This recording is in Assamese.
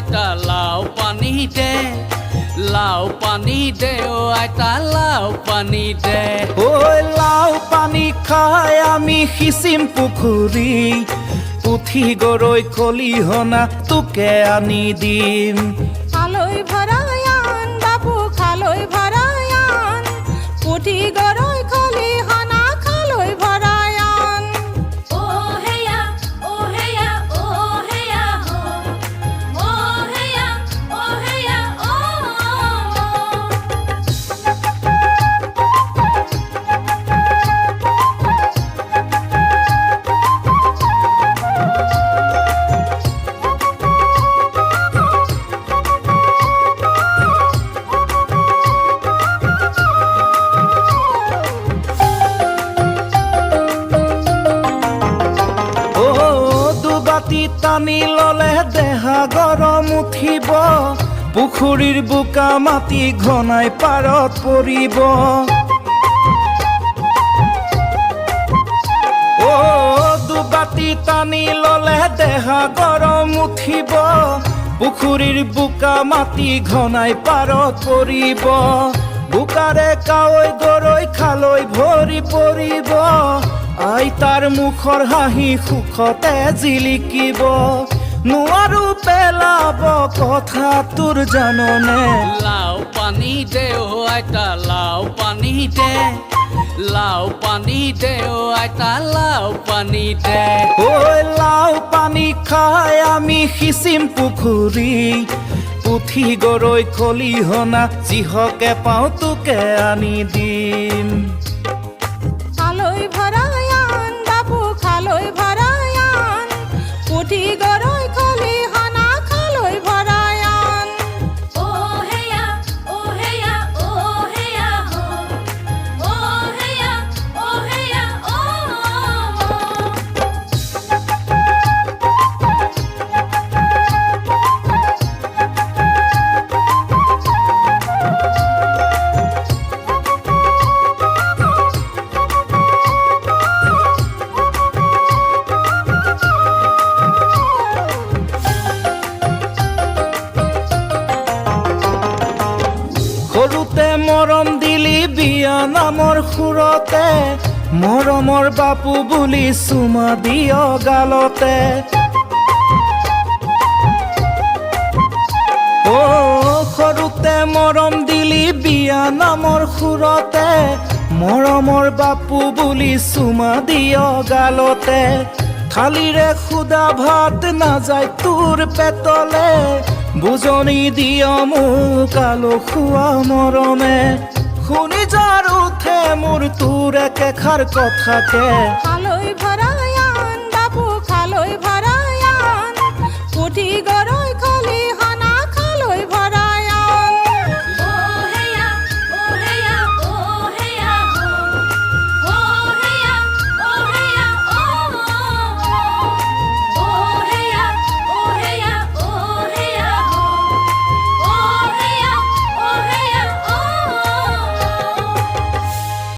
আইতা লাও পানী দে লাও পানী দে ও আইতা লাও পানী দে ঐ লাও পানী খাই আমি সিঁচিম পুখুৰী পুঠি গৰৈ খলিহনা তোকে আনি দিম খালৈ ভৰাই আন বাবু খালৈ ভৰাই আন পুঠি গৰৈ খলিহনা খালৈ ভৰাই আন ও হেয়া ও হেয়া ও হেয়া ও হেয়া ও হেয়া ও দুবাতি টানি ললে দেহা গৰম উঠিব পুখুৰীৰ বোকা মাটি ঘনাই পাৰত পৰিব দুবাতি টানি ললে দেহা গৰম উঠিব পুখুৰীৰ বোকা মাটি ঘনাই পাৰত পৰিব বোকাৰে কাৱৈ গৰৈ খালৈ ভৰি পৰিব আইতাৰ মুখৰ হাঁহি সুখতে জিলিকিব নোৱাৰো পেলাব কথা তোৰ জাননে লাও পানী দে ও আইতা লাও পানী দে লাও পানী দে ও আইতা লাও পানী দে ঐ লাও পানী খাই আমি সিঁচিম পুখুৰী পুঠি গৰৈ খলিহনা যিহকে পাওঁ তোকে আনি দিম খালৈ ভৰাই আন বাবু খালৈ ভৰাই আন পুঠি গৰৈ খলিহনা খালৈ ভৰাই আন ও হেয়া ও হেয়া ও হেয়া ও হেয়া ও হেয়া ও সৰুতে মৰম দিলি বিয়া নামৰ সুৰতে মৰমৰ বাপু বুলি চুমা দিয় গালতে সৰুতে মৰম দিলি বিয়া নামৰ সুৰতে মৰমৰ বাপু বুলি চুমা দিয় গালতে থালিৰে খুদা ভাত নাযায় তোৰ পেটলে বুজনি দিয় মোক আলো খোৱা মৰমে শুনি যাৰ উঠে মোৰ তোৰ একেষাৰ কথাকে খালৈ ভৰাই আন বাবু খালৈ ভৰাই আন পুঠি গৰৈ